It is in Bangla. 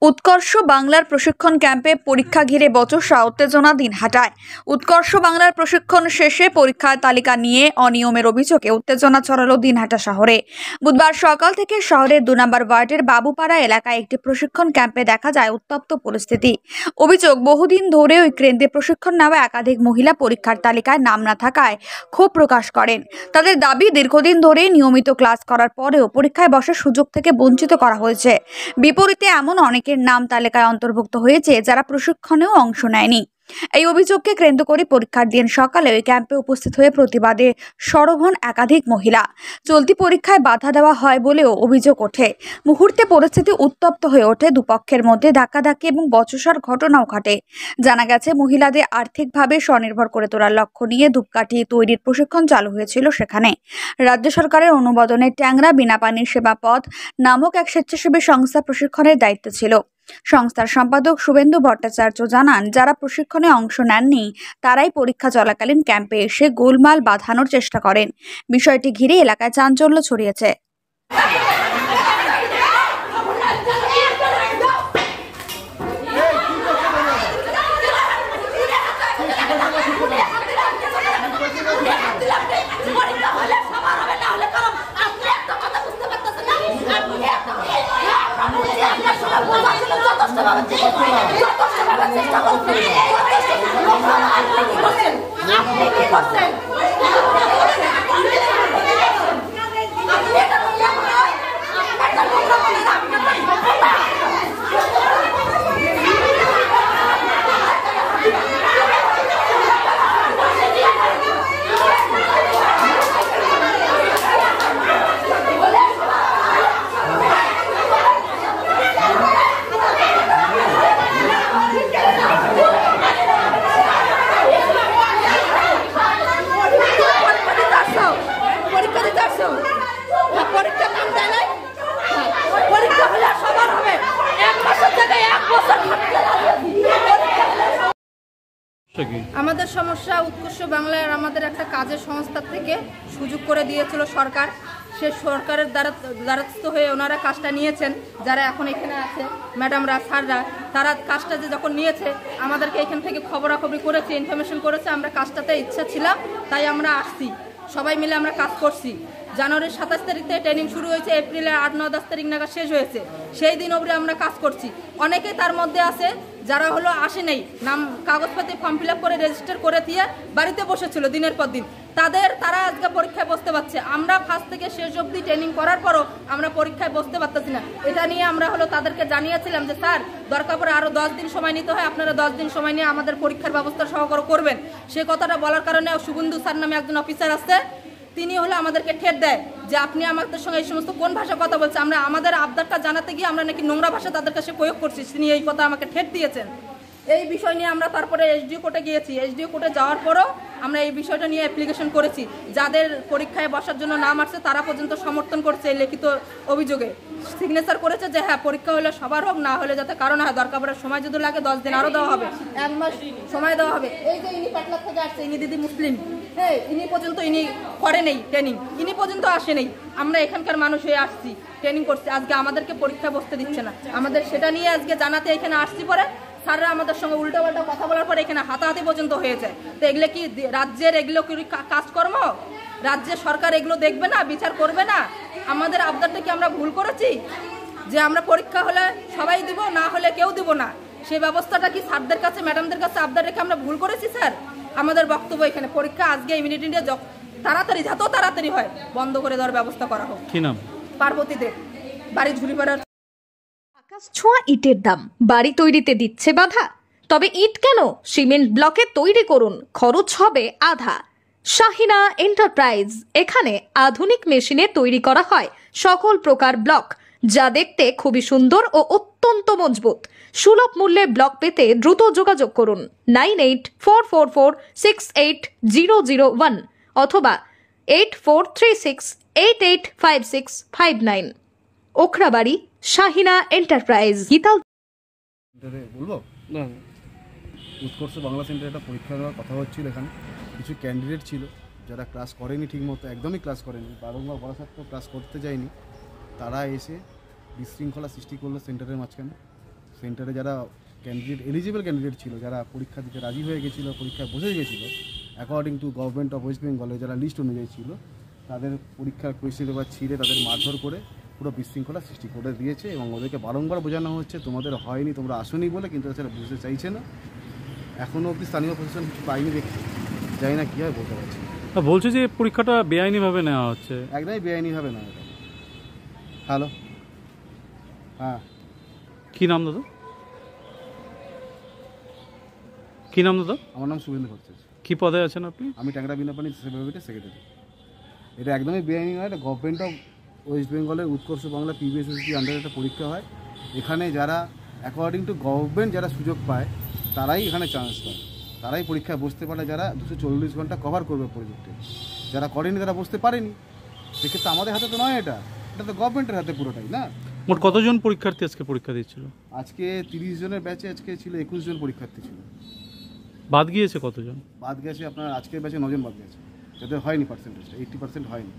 উৎকর্ষ বাংলার প্রশিক্ষণ ক্যাম্পে পরীক্ষা ঘিরে বচসা উত্তেজনা দিনহাটায়। উৎকর্ষ বাংলার প্রশিক্ষণ শেষে পরীক্ষার তালিকা নিয়ে অনিয়মের অভিযোগে উত্তেজনা ছড়ালো দিনহাটা শহরে। বুধবার সকাল থেকে শহরের 2 নম্বর ওয়ার্ডের বাবুপাড়া এলাকায় একটি প্রশিক্ষণ ক্যাম্পে দেখা যায় উত্তপ্ত পরিস্থিতি। অভিযোগ, বহুদিন ধরে ওই কেন্দ্রে প্রশিক্ষণ নেওয়া একাধিক মহিলা পরীক্ষার তালিকায় নাম না থাকায় ক্ষোভ প্রকাশ করেন। তাদের দাবি, দীর্ঘদিন ধরে নিয়মিত ক্লাস করার পরেও পরীক্ষায় বসার সুযোগ থেকে বঞ্চিত করা হয়েছে। বিপরীতে এমন অনেকের নাম তালিকায় অন্তর্ভুক্ত হয়েছে যারা প্রশিক্ষণেও অংশ নেয়নি। এই অভিযোগকে কেন্দ্র করে পরীক্ষার দিন সকালে ওই ক্যাম্পে উপস্থিত হয়ে প্রতিবাদে সরব হন একাধিক মহিলা। চলতি পরীক্ষায় বাধা দেওয়া হয় বলেও অভিযোগ ওঠে। মুহূর্তে পরিস্থিতি উত্তপ্ত হয়ে ওঠে, দুপক্ষের মধ্যে ধাক্কাধাক্কি এবং বচসার ঘটনাও ঘটে। জানা গেছে, মহিলাদের আর্থিকভাবে স্বনির্ভর করে তোলার লক্ষ্য নিয়ে ধূপকাঠি তৈরির প্রশিক্ষণ চালু হয়েছিল সেখানে। রাজ্য সরকারের অনুমোদনে ট্যাংরা বিনা পানির সেবা পথ নামক এক স্বেচ্ছাসেবী সংস্থা প্রশিক্ষণের দায়িত্ব ছিল। সংস্থার সম্পাদক শুভেন্দু ভট্টাচার্য জানান, যারা প্রশিক্ষণে অংশ নেননি তারাই পরীক্ষা চলাকালীন ক্যাম্পে এসে গোলমাল বাঁধানোর চেষ্টা করেন। বিষয়টি ঘিরে এলাকায় চাঞ্চল্য ছড়িয়েছে। আমাদের সমস্যা, উৎকর্ষ বাংলার আমাদের একটা কাজের সংস্থা থেকে সুযোগ করে দিয়েছিল সরকার। সে সরকারের দ্বারস্থ হয়ে ওনারা কাজটা নিয়েছেন। যারা এখন এখানে আছে ম্যাডামরা, স্যাররা, তারা কাজটা যে যখন নিয়েছে আমাদেরকে এখান থেকে খবরাখবরি করেছে, ইনফরমেশন করেছে। আমরা কাজটাতে ইচ্ছা ছিলাম, তাই আমরা আসছি, সবাই মিলে আমরা কাজ করছি। জানুয়ারির 27 তারিখ থেকে ট্রেনিং শুরু হয়েছে, এপ্রিলের 8, 9, 10 তারিখ নাগাদ শেষ হয়েছে। সেই দিন অবধি আমরা কাজ করছি। অনেকে তার মধ্যে আছে যারা আসে নেই, নাম কাগজপাতি ফর্ম ফিল আপ করে রেজিস্টার করে দিয়ে বাড়িতে বসেছিল দিনের পর দিন। তারা আজকে পরীক্ষায় বসতে পারছে। আমরা ফার্স্ট থেকে শেষ অবধি ট্রেনিং করার পরও আমরা পরীক্ষায় বসতে পারতেছি না। এটা নিয়ে আমরা তাদেরকে জানিয়েছিলাম যে স্যার, দরকার পড়ে আরও 10 দিন সময় নিতে হয়, আপনারা 10 দিন সময় নিয়ে আমাদের পরীক্ষার ব্যবস্থা সহকার করবেন। সে কথাটা বলার কারণে শুভেন্দু স্যার নামে একজন অফিসার আছে, তিনি আমাদেরকে ঠেট দেয় যে আপনি আমাদের সঙ্গে এই সমস্ত কোন ভাষা কথা বলছে। আমরা আমাদের আবদারটা জানাতে গিয়ে আমরা নাকি নোংরা ভাষা তাদের কাছে প্রয়োগ করছি। তিনি এই কথা আমাকে ঠেট দিয়েছেন। এই বিষয় নিয়ে আমরা তারপরে এসডিও কোর্টে গিয়েছি। এসডিও কোর্টে যাওয়ার পরও আমরা এই বিষয়টা নিয়ে অ্যাপ্লিকেশন করেছি। যাদের পরীক্ষায় বসার জন্য নাম আসছে তারা পর্যন্ত সমর্থন করছে এই লিখিত অভিযোগে। সিগনেচার করেছে যে হ্যাঁ, পরীক্ষা হলে সবার হোক, না হলে যাতে কারণ হয়, দরকার পড়ে সময় যদি লাগে 10 দিন আরও দেওয়া হবে, 1 মাস সময় দেওয়া হবে। এই যে ইনি পাটলা থেকে আসছে, ইনি দিদি মুসলিম, হ্যাঁ, ইনি পর্যন্ত করে নেই ট্রেনিং, ইনি পর্যন্ত আসে নেই। আমরা এখানকার মানুষ হয়ে আসছি, ট্রেনিং করছি, আজকে আমাদেরকে পরীক্ষা বসতে দিচ্ছে না। আমাদের সেটা নিয়ে আজকে জানাতে এখানে আসছি। পরে স্যাররা আমাদের সঙ্গে উল্টোপাল্টা কথা বলার পরে এখানে হাতাহাতি পর্যন্ত হয়েছে। তো এগুলো কি রাজ্যের, এগুলো কি কাজকর্ম? রাজ্যের সরকার এগুলো দেখবে না, বিচার করবে না? আমাদের আবদারটা কি আমরা ভুল করেছি যে আমরা পরীক্ষা হলে সবাই দিব, না হলে কেউ দিব না? সেই ব্যবস্থাটা কি স্যারদের কাছে, ম্যাডামদের কাছে আবদার রেখে আমরা ভুল করেছি? স্যার, আমাদের বক্তব্য এখানে পরীক্ষা আজকে ইমিডিয়েটলি তাড়াতাড়ি, যত তাড়াতাড়ি হয় বন্ধ করে দেওয়ার ব্যবস্থা করা হোক। কি নাম? পার্বতী দে, বাড়ি ঝুড়িপাড়ার। আকাশ ছোঁয়া ইটের দাম বাড়ি তৈরিতে দিচ্ছে বাধা? তবে ইট কেন, সিমেন্ট ব্লকে তৈরি করুন, খরচ হবে আধা। শাহিনা এন্টারপ্রাইজ, এখানে আধুনিক মেশিনে তৈরি করা হয় সকল প্রকার ব্লক, যা দেখতে খুবই সুন্দর ও অত্যন্ত মজবুত। সুলভ মূল্যে ব্লক পেতে দ্রুত যোগাযোগ করুন 9844468001 অথবা 8436885659। ওখরাবাড়ি, শাহিনা এন্টারপ্রাইজ। বলবো না, উৎকর্ষ বাংলা সেন্টারে একটা পরীক্ষা নেওয়ার কথা হচ্ছিল। এখানে কিছু ক্যান্ডিডেট ছিল যারা ক্লাস করেনি ঠিকমতো, একদমই ক্লাস করেনি, বারংবার বলা সত্ত্বেও ক্লাস করতে যায়নি। তারা এসে বিশৃঙ্খলা সৃষ্টি করলো সেন্টারের মাঝখানে। সেন্টারে যারা ক্যান্ডিডেট এলিজিবল ক্যান্ডিডেট ছিল, যারা পরীক্ষা দিতে রাজি হয়ে গেছিলো, পরীক্ষায় বসে গেছিলো according to government of West বেঙ্গলে যারা লিস্ট অনুযায়ী ছিল, তাদের পরীক্ষার কোয়েশ্চেন পেপার ছিঁড়ে তাদের মারধর করে পুরো বিশৃঙ্খলা সৃষ্টি করে দিয়েছে এবং ওদেরকে বারংবার বোঝানো হচ্ছে তোমাদের হয়নি, তোমরা আসোনি বলে, কিন্তু তারা বুঝতে চাইছে না। এখনও অবধি স্থানীয় প্রশাসন কিছু পাইনি দেখছি, জানি না কী হয় বলতে পারছি না। বলছে যে পরীক্ষাটা বেআইনিভাবে নেওয়া হচ্ছে। একদমই বেআইনিভাবে না এটা। হ্যালো, হ্যাঁ, কি নাম দাদা? কি নাম দাদা? আমার নাম শুভেন্দু ভট্টাচার্য। কি পদে আছেন আপনি? আমি ট্যাংরা বিনাপানি সেক্রেটারি সেক্রেটারি। এটা একদমই বেআইনি নয়, এটা গভর্নমেন্ট অফ ওয়েস্ট বেঙ্গলের উৎকর্ষ বাংলা পিবিএসএসসি আন্ডারে একটা পরীক্ষা হয়। এখানে যারা অ্যাকর্ডিং টু গভর্নমেন্ট যারা সুযোগ পায় তারাই এখানে চান্স পায়, তারাই পরীক্ষায় বসতে পারে, যারা 240 ঘন্টা কভার করবে প্রজেক্টে। যারা করেনি তারা বসতে পারেনি। সেক্ষেত্রে আমাদের হাতে তো নয়, এটা তো গভর্নমেন্টের হাতে পুরোটাই না। মোট কতজন পরীক্ষার্থী আজকে পরীক্ষা দিচ্ছিল? আজকে 30 জনের ব্যাচে আজকে ছিল 21 জন পরীক্ষার্থী ছিল। বাদ গিয়েছে কতজন? বাদ গেছে আপনার আজকের ব্যাচে 9 জন বাদ গেছে, যাদের হয়নি পার্সেন্টেজটা 80% হয়নি।